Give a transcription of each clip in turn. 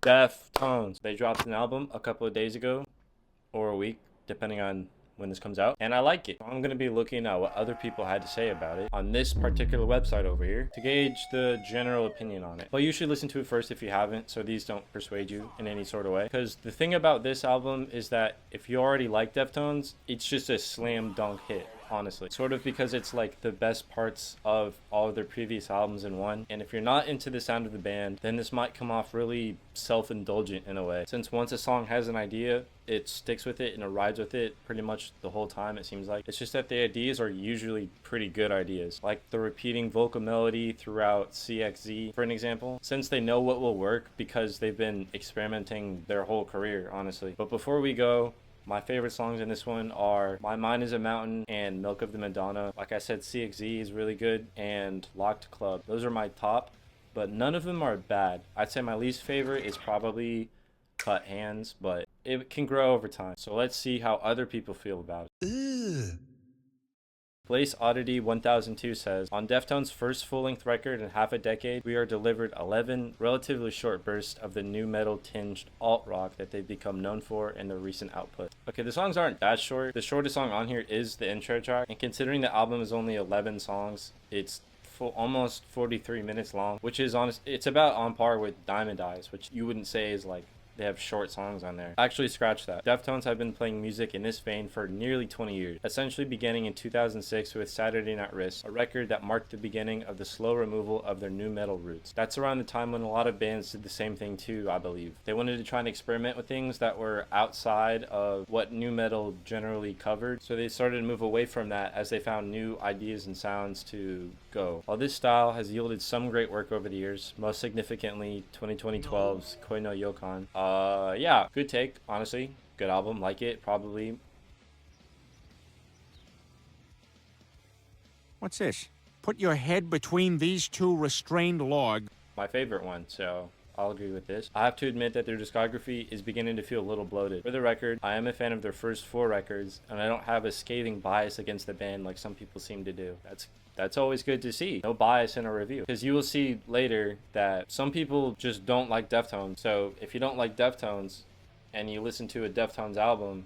Deftones. They dropped an album a couple of days ago or a week, depending on when this comes out, and I like it. I'm gonna be looking at what other people had to say about it on this particular website over here to gauge the general opinion on it. But you should listen to it first if you haven't, so these don't persuade you in any sort of way. Because the thing about this album is that if you already like Deftones, it's just a slam dunk hit, honestly. Sort of because it's like the best parts of all of their previous albums in one. And if you're not into the sound of the band, then this might come off really self-indulgent in a way. Since once a song has an idea, it sticks with it and it rides with it pretty much the whole time, it seems like. It's just that the ideas are usually pretty good ideas. Like the repeating vocal melody throughout CXZ, for an example. Since they know what will work because they've been experimenting their whole career, honestly. But before we go, my favorite songs in this one are My Mind is a Mountain and Milk of the Madonna. Like I said, CXZ is really good, and Locked Club. Those are my top, but none of them are bad. I'd say my least favorite is probably Cut Hands, but it can grow over time. So let's see how other people feel about it. Ugh. Blaze Oddity 1002 says, on Deftones' first full-length record in half a decade, we are delivered 11 relatively short bursts of the new metal-tinged alt-rock that they've become known for in their recent output. Okay, the songs aren't that short. The shortest song on here is the intro track, and considering the album is only 11 songs, it's almost 43 minutes long, which is honest. It's about on par with Diamond Eyes, which you wouldn't say is like they have short songs on there. Actually, scratch that. Deftones have been playing music in this vein for nearly 20 years, essentially beginning in 2006 with Saturday Night Wrist, a record that marked the beginning of the slow removal of their new metal roots. That's around the time when a lot of bands did the same thing too, I believe. They wanted to try and experiment with things that were outside of what new metal generally covered, so they started to move away from that as they found new ideas and sounds to go. While this style has yielded some great work over the years, most significantly 2012's Koi no Yokan, yeah, good take, honestly. Good album, like it, probably. What's this? Put your head between these two restrained logs. My favorite one, so I'll agree with this. I have to admit that their discography is beginning to feel a little bloated. For the record, I am a fan of their first 4 records, and I don't have a scathing bias against the band like some people seem to do. That's always good to see. No bias in a review. Because you will see later that some people just don't like Deftones. So if you don't like Deftones and you listen to a Deftones album,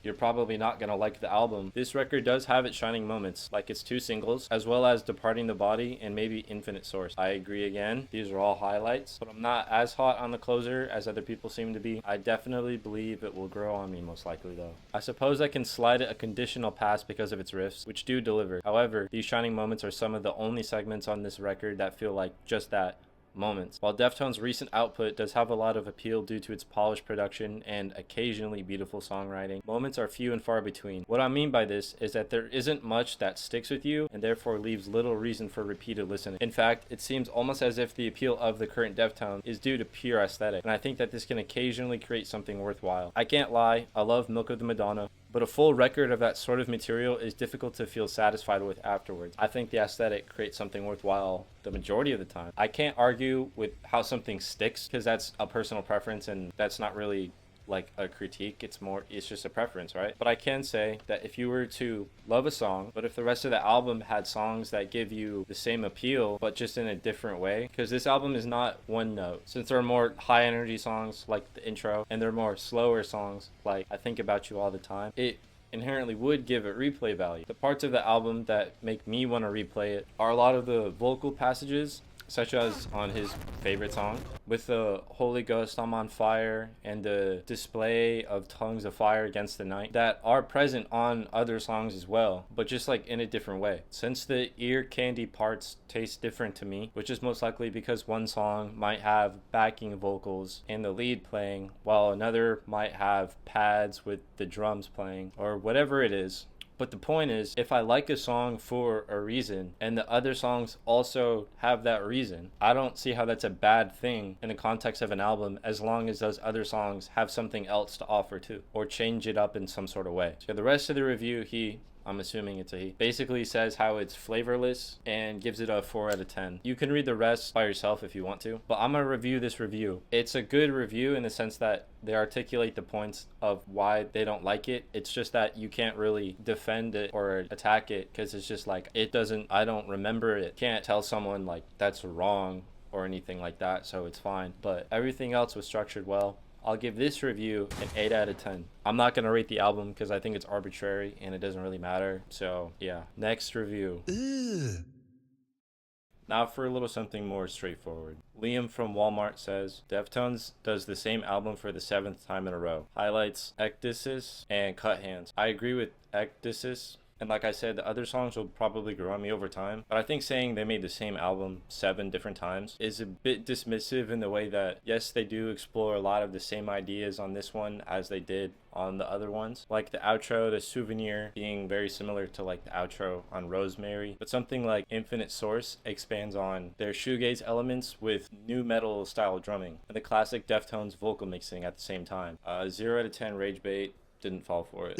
you're probably not going to like the album. This record does have its shining moments, like its 2 singles, as well as Departing the Body and maybe Infinite Source. I agree again, these are all highlights, but I'm not as hot on the closer as other people seem to be. I definitely believe it will grow on me, most likely though. I suppose I can slide it a conditional pass because of its riffs, which do deliver. However, these shining moments are some of the only segments on this record that feel like just that, moments. While Deftones' recent output does have a lot of appeal due to its polished production and occasionally beautiful songwriting, moments are few and far between. What I mean by this is that there isn't much that sticks with you and therefore leaves little reason for repeated listening. In fact, it seems almost as if the appeal of the current Deftones is due to pure aesthetic, and I think that this can occasionally create something worthwhile. I can't lie, I love Milk of the Madonna, but a full record of that sort of material is difficult to feel satisfied with afterwards. I think the aesthetic creates something worthwhile the majority of the time. I can't argue with how something sticks because that's a personal preference and that's not really like a critique. It's just a preference, right? But I can say that if you were to love a song, but if the rest of the album had songs that give you the same appeal but just in a different way, because this album is not one note, since there are more high energy songs like the intro and there are more slower songs like I Think About You All the Time, it inherently would give it replay value. The parts of the album that make me want to replay it are a lot of the vocal passages, such as on his favorite song with the Holy Ghost I'm on fire and the display of tongues of fire against the night, that are present on other songs as well, but just like in a different way. Since the ear candy parts taste different to me, which is most likely because one song might have backing vocals and the lead playing while another might have pads with the drums playing or whatever it is. But the point is, if I like a song for a reason and the other songs also have that reason, I don't see how that's a bad thing in the context of an album as long as those other songs have something else to offer too, or change it up in some sort of way. So the rest of the review, I'm assuming it's a he, basically says how it's flavorless and gives it a 4 out of 10. You can read the rest by yourself if you want to, but I'm gonna review this review. It's a good review in the sense that they articulate the points of why they don't like it. It's just that you can't really defend it or attack it because it's just like, I don't remember it. Can't tell someone like that's wrong or anything like that, so it's fine. But everything else was structured well. I'll give this review an 8 out of 10. I'm not going to rate the album because I think it's arbitrary and it doesn't really matter. So yeah, next review. Now for a little something more straightforward. Liam from Walmart says, Deftones does the same album for the 7th time in a row. Highlights Ecdysis and Cut Hands. I agree with Ecdysis. And like I said, the other songs will probably grow on me over time. But I think saying they made the same album 7 different times is a bit dismissive in the way that, yes, they do explore a lot of the same ideas on this one as they did on the other ones. Like the outro, the Souvenir, being very similar to like the outro on Rosemary. But something like Infinite Source expands on their shoegaze elements with new metal style drumming. And the classic Deftones vocal mixing at the same time. 0 out of 10 Rage Bait, didn't fall for it.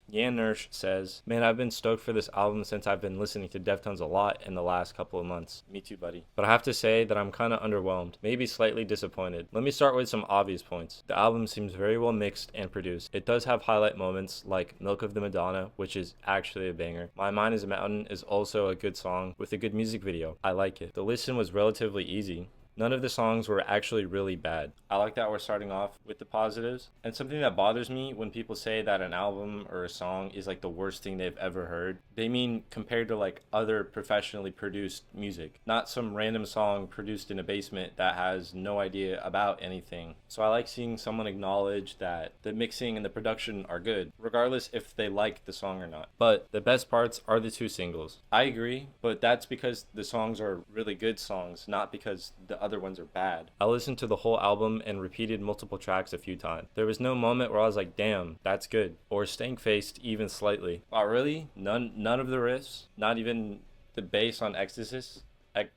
Yan Nursh says, man, I've been stoked for this album since I've been listening to Deftones a lot in the last couple of months. Me too, buddy. But I have to say that I'm kind of underwhelmed, maybe slightly disappointed. Let me start with some obvious points. The album seems very well mixed and produced. It does have highlight moments like Milk of the Madonna, which is actually a banger. My Mind is a Mountain is also a good song with a good music video. I like it. The listen was relatively easy. None of the songs were actually really bad. I like that we're starting off with the positives. And something that bothers me when people say that an album or a song is like the worst thing they've ever heard, they mean compared to like other professionally produced music, not some random song produced in a basement that has no idea about anything. So I like seeing someone acknowledge that the mixing and the production are good, regardless if they like the song or not. But the best parts are the 2 singles. I agree, but that's because the songs are really good songs, not because the other ones are bad. I listened to the whole album and repeated multiple tracks a few times. There was no moment where I was like, damn, that's good, or stank faced even slightly. Wow, really? None of the riffs? Not even the bass on Ecdysis?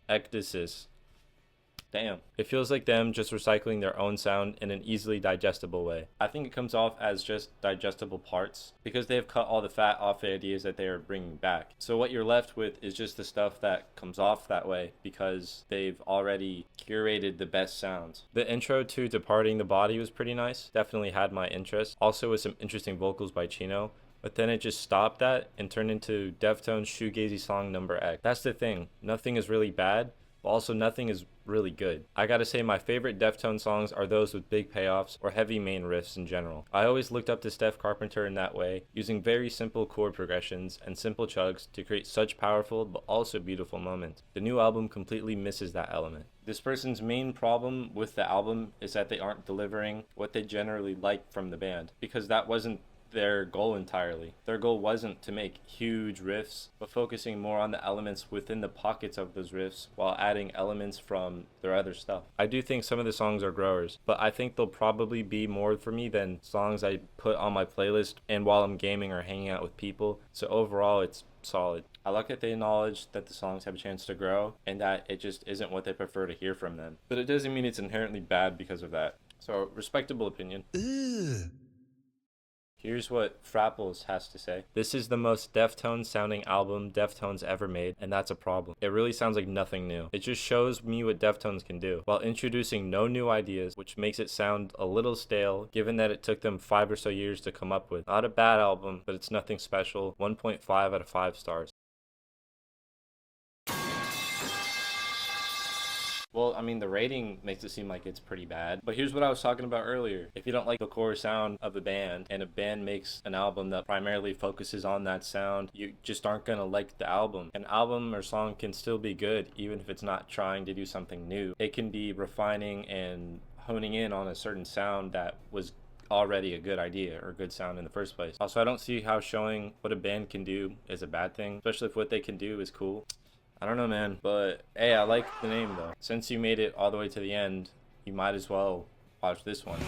Ecdysis. Damn. It feels like them just recycling their own sound in an easily digestible way. I think it comes off as just digestible parts because they have cut all the fat off the ideas that they are bringing back. So what you're left with is just the stuff that comes off that way because they've already curated the best sounds. The intro to Departing the Body was pretty nice. Definitely had my interest. Also with some interesting vocals by Chino. But then it just stopped that and turned into Deftones' shoegazy song Number X. That's the thing. Nothing is really bad, but also nothing is really good. I gotta say my favorite Deftones songs are those with big payoffs or heavy main riffs in general. I always looked up to Steph Carpenter in that way, using very simple chord progressions and simple chugs to create such powerful but also beautiful moments. The new album completely misses that element. This person's main problem with the album is that they aren't delivering what they generally like from the band, because that wasn't their goal entirely. Their goal wasn't to make huge riffs, but focusing more on the elements within the pockets of those riffs while adding elements from their other stuff. I do think some of the songs are growers, but I think they'll probably be more for me than songs I put on my playlist and while I'm gaming or hanging out with people. So overall, it's solid. I like that they acknowledge that the songs have a chance to grow and that it just isn't what they prefer to hear from them. But it doesn't mean it's inherently bad because of that. So, respectable opinion. Here's what Frapples has to say. This is the most Deftones sounding album Deftones ever made, and that's a problem. It really sounds like nothing new. It just shows me what Deftones can do, while introducing no new ideas, which makes it sound a little stale, given that it took them 5 or so years to come up with. Not a bad album, but it's nothing special. 1.5 out of 5 stars. Well, I mean, the rating makes it seem like it's pretty bad. But here's what I was talking about earlier. If you don't like the core sound of a band, and a band makes an album that primarily focuses on that sound, you just aren't going to like the album. An album or song can still be good, even if it's not trying to do something new. It can be refining and honing in on a certain sound that was already a good idea or good sound in the first place. Also, I don't see how showing what a band can do is a bad thing, especially if what they can do is cool. I don't know, man, but hey, I like the name though. Since you made it all the way to the end, you might as well watch this one.